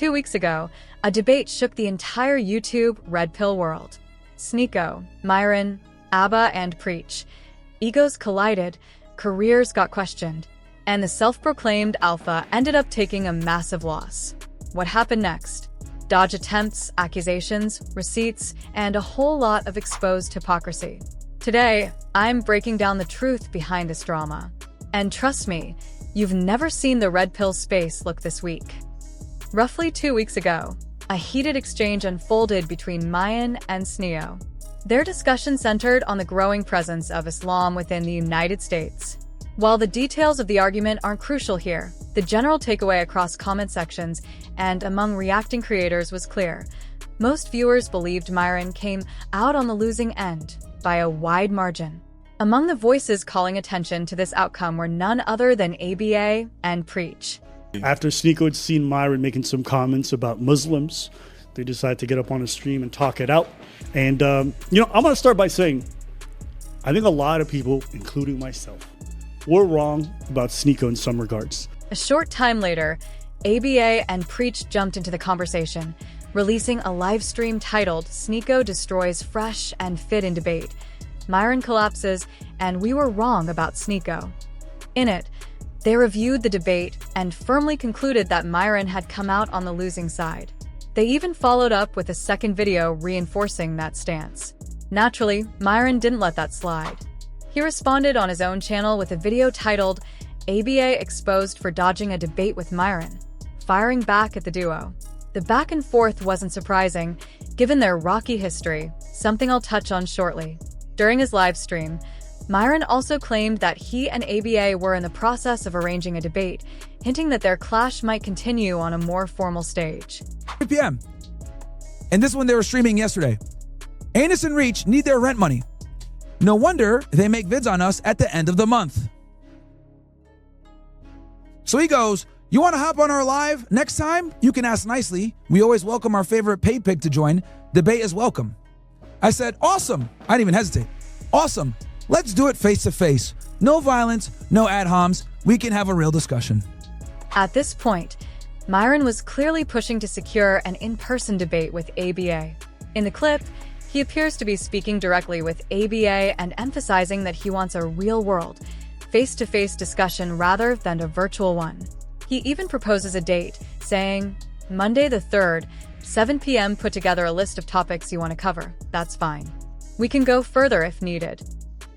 2 weeks ago, a debate shook the entire YouTube Red Pill world. Sneeko, Myron, Abba, and Preach. Egos collided, careers got questioned, and the self-proclaimed alpha ended up taking a massive loss. What happened next? Dodge attempts, accusations, receipts, and a whole lot of exposed hypocrisy. Today, I'm breaking down the truth behind this drama. And trust me, you've never seen the Red Pill space look this weak. Roughly 2 weeks ago, a heated exchange unfolded between Myron and Sneeko. Their discussion centered on the growing presence of Islam within the United States. While the details of the argument aren't crucial here, the general takeaway across comment sections and among reacting creators was clear. Most viewers believed Myron came out on the losing end by a wide margin. Among the voices calling attention to this outcome were none other than ABA and Preach. After Sneeko had seen Myron making some comments about Muslims, they decided to get up on a stream and talk it out. And, I'm going to start by saying, I think a lot of people, including myself, were wrong about Sneeko in some regards. A short time later, ABA and Preach jumped into the conversation, releasing a live stream titled Sneeko Destroys Fresh and Fit in Debate. Myron collapses, and we were wrong about Sneeko. In it, they reviewed the debate and firmly concluded that Myron had come out on the losing side. They even followed up with a second video reinforcing that stance. Naturally, Myron didn't let that slide. He responded on his own channel with a video titled ABA Exposed for Dodging a Debate with Myron, firing back at the duo. The back and forth wasn't surprising, given their rocky history, something I'll touch on shortly. During his live stream, Myron also claimed that he and ABA were in the process of arranging a debate, hinting that their clash might continue on a more formal stage. 3 p.m. And this one they were streaming yesterday. Anus and Reach need their rent money. No wonder they make vids on us at the end of the month. So he goes, you want to hop on our live next time? You can ask nicely. We always welcome our favorite pay pig to join. Debate is welcome. I said, awesome. I didn't even hesitate. Awesome. Let's do it face to face. No violence, no ad homs. We can have a real discussion. At this point, Myron was clearly pushing to secure an in-person debate with ABA. In the clip, he appears to be speaking directly with ABA and emphasizing that he wants a real-world, face-to-face discussion rather than a virtual one. He even proposes a date, saying, Monday the 3rd, 7 p.m. put together a list of topics you want to cover. That's fine. We can go further if needed.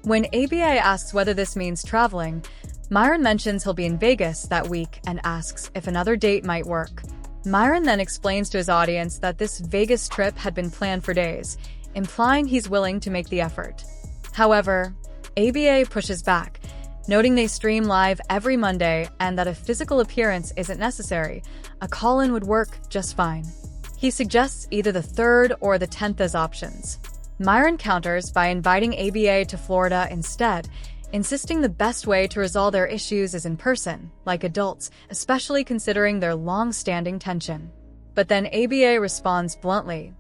When ABA asks whether this means traveling, Myron mentions he'll be in Vegas that week and asks if another date might work. Myron then explains to his audience that this Vegas trip had been planned for days, implying he's willing to make the effort. However, ABA pushes back, noting they stream live every Monday and that a physical appearance isn't necessary. A call-in would work just fine. He suggests either the 3rd or the 10th as options. Myron counters by inviting ABA to Florida instead, insisting the best way to resolve their issues is in person, like adults, especially considering their long-standing tension. But then ABA responds bluntly,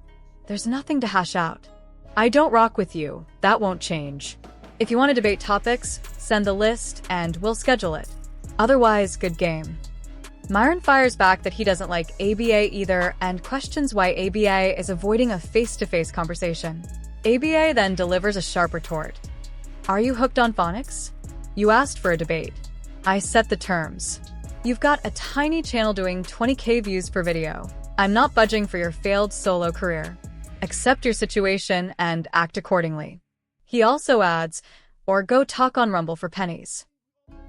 there's nothing to hash out. I don't rock with you. That won't change. If you want to debate topics, send the list and we'll schedule it. Otherwise, good game. Myron fires back that he doesn't like ABA either and questions why ABA is avoiding a face-to-face conversation. ABA then delivers a sharp retort. Are you hooked on phonics? You asked for a debate. I set the terms. You've got a tiny channel doing 20K views per video. I'm not budging for your failed solo career. Accept your situation and act accordingly. He also adds, or go talk on Rumble for pennies.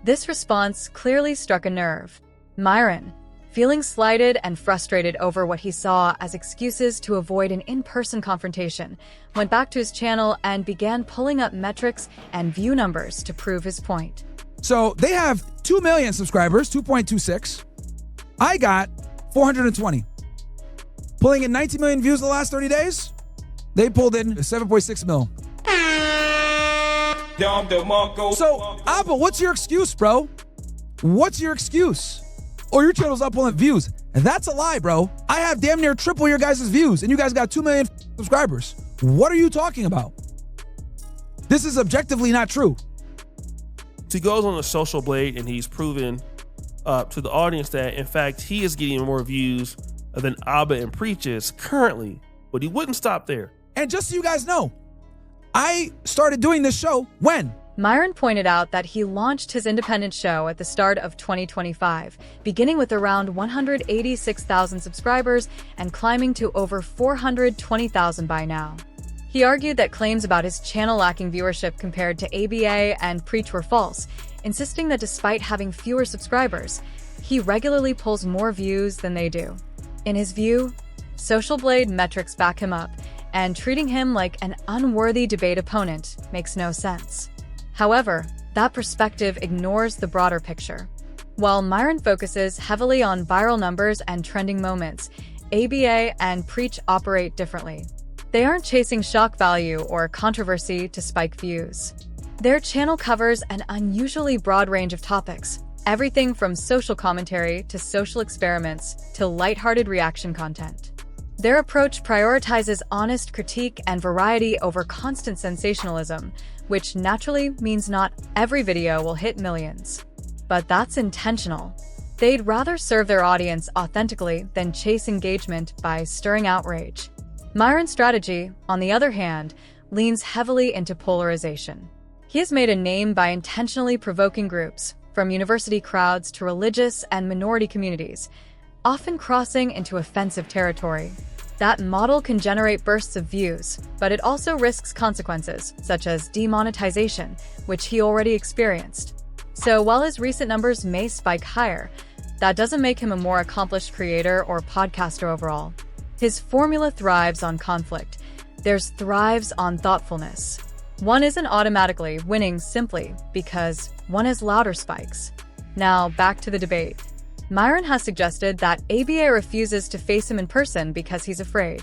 This response clearly struck a nerve. Myron, feeling slighted and frustrated over what he saw as excuses to avoid an in-person confrontation, went back to his channel and began pulling up metrics and view numbers to prove his point. So they have 2 million subscribers, 2.26. I got 420. Pulling in 19 million views the last 30 days, they pulled in 7.6 mil. So, Abba, what's your excuse, bro? What's your excuse? Oh, your channel's not pulling views. That's a lie, bro. I have damn near triple your guys' views, and you guys got 2 million subscribers. What are you talking about? This is objectively not true. He goes on a social blade, and he's proven to the audience that, in fact, he is getting more views than Abba and Preach is currently, but he wouldn't stop there. And just so you guys know, I started doing this show when? Myron pointed out that he launched his independent show at the start of 2025, beginning with around 186,000 subscribers and climbing to over 420,000 by now. He argued that claims about his channel lacking viewership compared to ABA and Preach were false, insisting that despite having fewer subscribers, he regularly pulls more views than they do. In his view, Social Blade metrics back him up, and treating him like an unworthy debate opponent makes no sense. However, that perspective ignores the broader picture. While Myron focuses heavily on viral numbers and trending moments, ABA and Preach operate differently. They aren't chasing shock value or controversy to spike views. Their channel covers an unusually broad range of topics, everything from social commentary to social experiments to lighthearted reaction content. Their approach prioritizes honest critique and variety over constant sensationalism, which naturally means not every video will hit millions. But that's intentional. They'd rather serve their audience authentically than chase engagement by stirring outrage. Myron's strategy, on the other hand, leans heavily into polarization. He has made a name by intentionally provoking groups, from university crowds to religious and minority communities, often crossing into offensive territory. That model can generate bursts of views, but it also risks consequences, such as demonetization, which he already experienced. So while his recent numbers may spike higher, that doesn't make him a more accomplished creator or podcaster overall. His formula thrives on conflict. Theirs thrives on thoughtfulness. One isn't automatically winning simply because one has louder spikes. Now, back to the debate. Myron has suggested that ABA refuses to face him in person because he's afraid.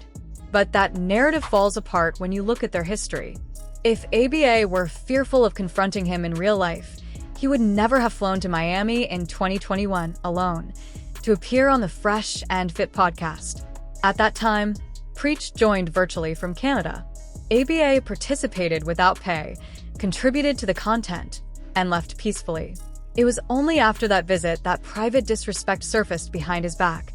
But that narrative falls apart when you look at their history. If ABA were fearful of confronting him in real life, he would never have flown to Miami in 2021 alone to appear on the Fresh and Fit podcast. At that time, Preach joined virtually from Canada. ABA participated without pay, contributed to the content, and left peacefully. It was only after that visit that private disrespect surfaced behind his back,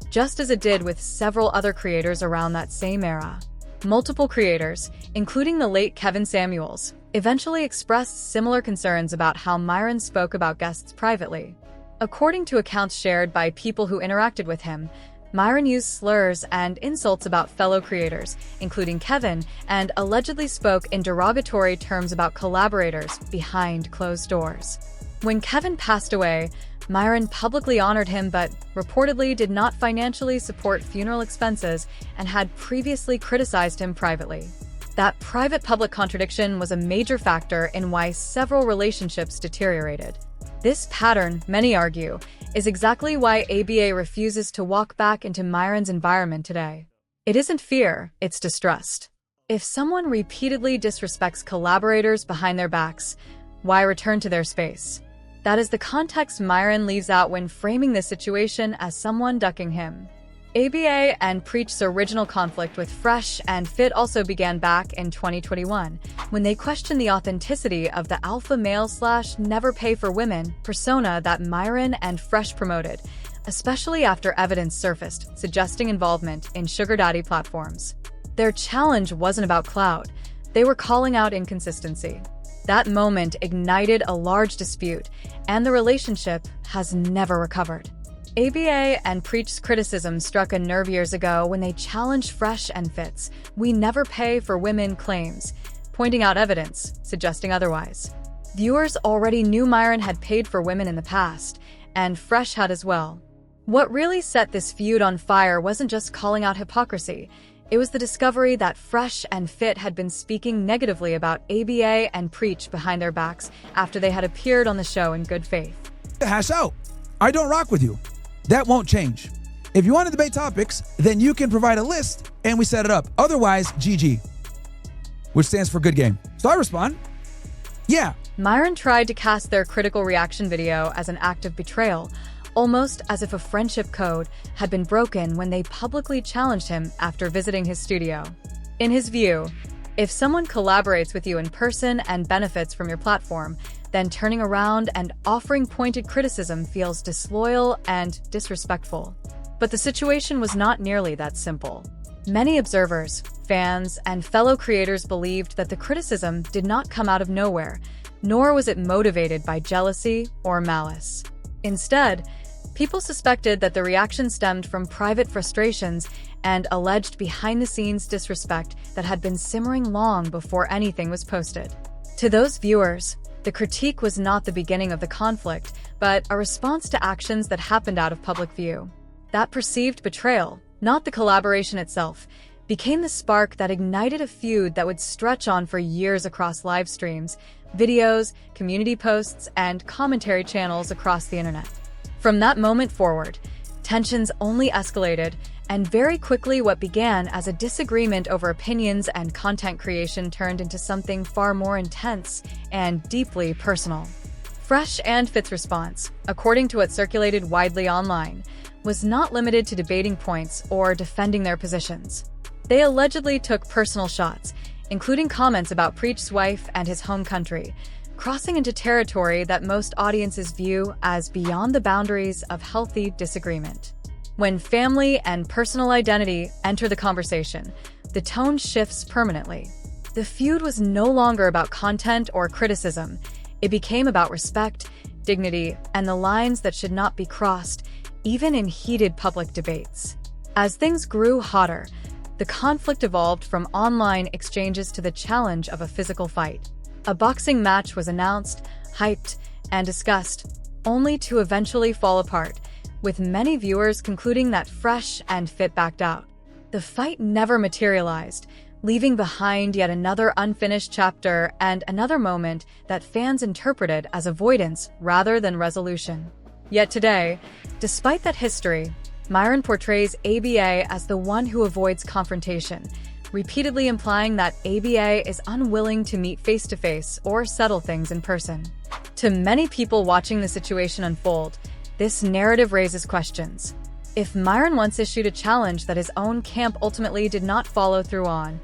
just as it did with several other creators around that same era. Multiple creators, including the late Kevin Samuels, eventually expressed similar concerns about how Myron spoke about guests privately. According to accounts shared by people who interacted with him, Myron used slurs and insults about fellow creators, including Kevin, and allegedly spoke in derogatory terms about collaborators behind closed doors. When Kevin passed away, Myron publicly honored him but reportedly did not financially support funeral expenses and had previously criticized him privately. That private-public contradiction was a major factor in why several relationships deteriorated. This pattern, many argue, is exactly why ABA refuses to walk back into Myron's environment today. It isn't fear, it's distrust. If someone repeatedly disrespects collaborators behind their backs, why return to their space? That is the context Myron leaves out when framing this situation as someone ducking him. ABA and Preach's original conflict with Fresh and Fit also began back in 2021, when they questioned the authenticity of the alpha male / never pay for women persona that Myron and Fresh promoted, especially after evidence surfaced suggesting involvement in sugar daddy platforms. Their challenge wasn't about clout, they were calling out inconsistency. That moment ignited a large dispute, and the relationship has never recovered. ABA and Preach's criticism struck a nerve years ago when they challenged Fresh and Fit's "we never pay for women" claims, pointing out evidence suggesting otherwise. Viewers already knew Myron had paid for women in the past, and Fresh had as well. What really set this feud on fire wasn't just calling out hypocrisy, it was the discovery that Fresh and Fit had been speaking negatively about ABA and Preach behind their backs after they had appeared on the show in good faith. Hash out. I don't rock with you. That won't change. If you want to debate topics, then you can provide a list and we set it up. Otherwise, GG, which stands for good game. So I respond, yeah. Myron tried to cast their critical reaction video as an act of betrayal, almost as if a friendship code had been broken when they publicly challenged him after visiting his studio. In his view, if someone collaborates with you in person and benefits from your platform, then turning around and offering pointed criticism feels disloyal and disrespectful. But the situation was not nearly that simple. Many observers, fans, and fellow creators believed that the criticism did not come out of nowhere, nor was it motivated by jealousy or malice. Instead, people suspected that the reaction stemmed from private frustrations and alleged behind-the-scenes disrespect that had been simmering long before anything was posted. To those viewers, the critique was not the beginning of the conflict, but a response to actions that happened out of public view. That perceived betrayal, not the collaboration itself, became the spark that ignited a feud that would stretch on for years across live streams, videos, community posts, and commentary channels across the internet. From that moment forward, tensions only escalated, and very quickly what began as a disagreement over opinions and content creation turned into something far more intense and deeply personal. Fresh and Fit's response, according to what circulated widely online, was not limited to debating points or defending their positions. They allegedly took personal shots, including comments about Preach's wife and his home country, crossing into territory that most audiences view as beyond the boundaries of healthy disagreement. When family and personal identity enter the conversation, the tone shifts permanently. The feud was no longer about content or criticism. It became about respect, dignity, and the lines that should not be crossed, even in heated public debates. As things grew hotter, the conflict evolved from online exchanges to the challenge of a physical fight. A boxing match was announced, hyped, and discussed, only to eventually fall apart, with many viewers concluding that Fresh and Fit backed out. The fight never materialized, leaving behind yet another unfinished chapter and another moment that fans interpreted as avoidance rather than resolution. Yet today, despite that history, Myron portrays ABA as the one who avoids confrontation, repeatedly implying that ABA is unwilling to meet face-to-face or settle things in person. To many people watching the situation unfold, this narrative raises questions. If Myron once issued a challenge that his own camp ultimately did not follow through on,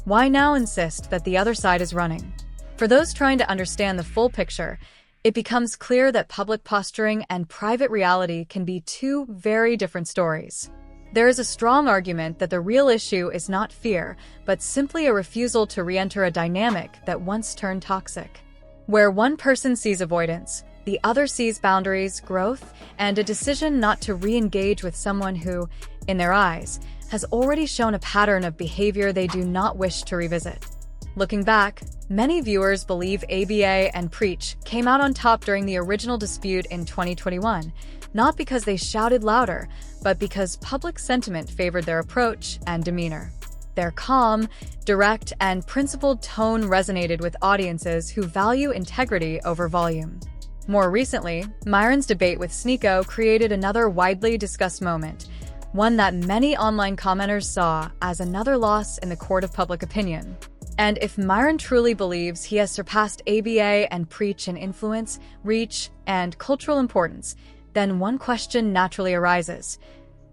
why now insist that the other side is running? For those trying to understand the full picture, it becomes clear that public posturing and private reality can be two very different stories. There is a strong argument that the real issue is not fear, but simply a refusal to re-enter a dynamic that once turned toxic. Where one person sees avoidance, the other sees boundaries, growth, and a decision not to re-engage with someone who, in their eyes, has already shown a pattern of behavior they do not wish to revisit. Looking back, many viewers believe ABA and Preach came out on top during the original dispute in 2021, not because they shouted louder, but because public sentiment favored their approach and demeanor. Their calm, direct, and principled tone resonated with audiences who value integrity over volume. More recently, Myron's debate with Sneeko created another widely discussed moment, one that many online commenters saw as another loss in the court of public opinion. And if Myron truly believes he has surpassed ABA and Preach in influence, reach, and cultural importance, then one question naturally arises.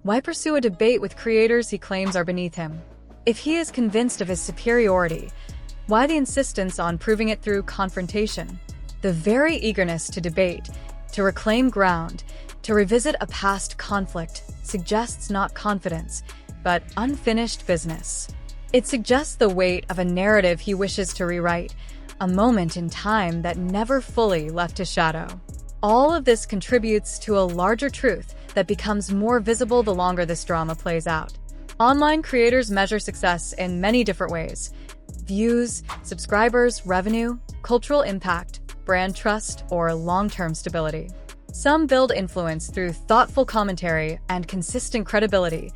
Why pursue a debate with creators he claims are beneath him? If he is convinced of his superiority, why the insistence on proving it through confrontation? The very eagerness to debate, to reclaim ground, to revisit a past conflict suggests not confidence, but unfinished business. It suggests the weight of a narrative he wishes to rewrite, a moment in time that never fully left his shadow. All of this contributes to a larger truth that becomes more visible the longer this drama plays out. Online creators measure success in many different ways: views, subscribers, revenue, cultural impact, brand trust, or long-term stability. Some build influence through thoughtful commentary and consistent credibility,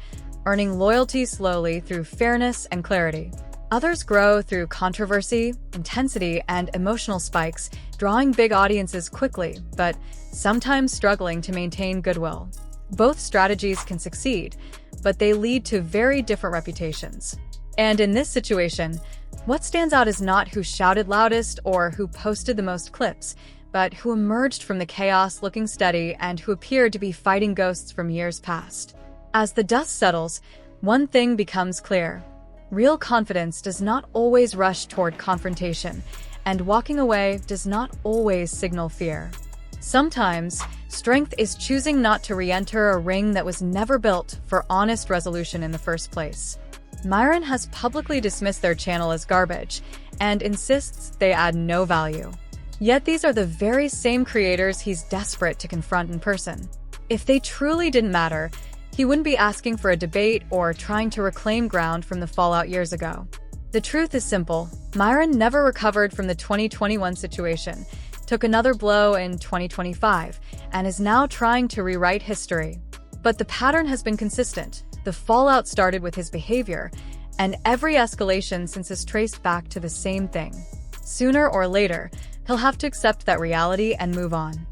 earning loyalty slowly through fairness and clarity. Others grow through controversy, intensity, and emotional spikes, drawing big audiences quickly, but sometimes struggling to maintain goodwill. Both strategies can succeed, but they lead to very different reputations. And in this situation, what stands out is not who shouted loudest or who posted the most clips, but who emerged from the chaos looking steady and who appeared to be fighting ghosts from years past. As the dust settles, one thing becomes clear. Real confidence does not always rush toward confrontation, and walking away does not always signal fear. Sometimes, strength is choosing not to re-enter a ring that was never built for honest resolution in the first place. Myron has publicly dismissed their channel as garbage and insists they add no value. Yet these are the very same creators he's desperate to confront in person. If they truly didn't matter, he wouldn't be asking for a debate or trying to reclaim ground from the fallout years ago. The truth is simple. Myron never recovered from the 2021 situation, took another blow in 2025, and is now trying to rewrite history. But the pattern has been consistent. The fallout started with his behavior, and every escalation since is traced back to the same thing. Sooner or later, he'll have to accept that reality and move on.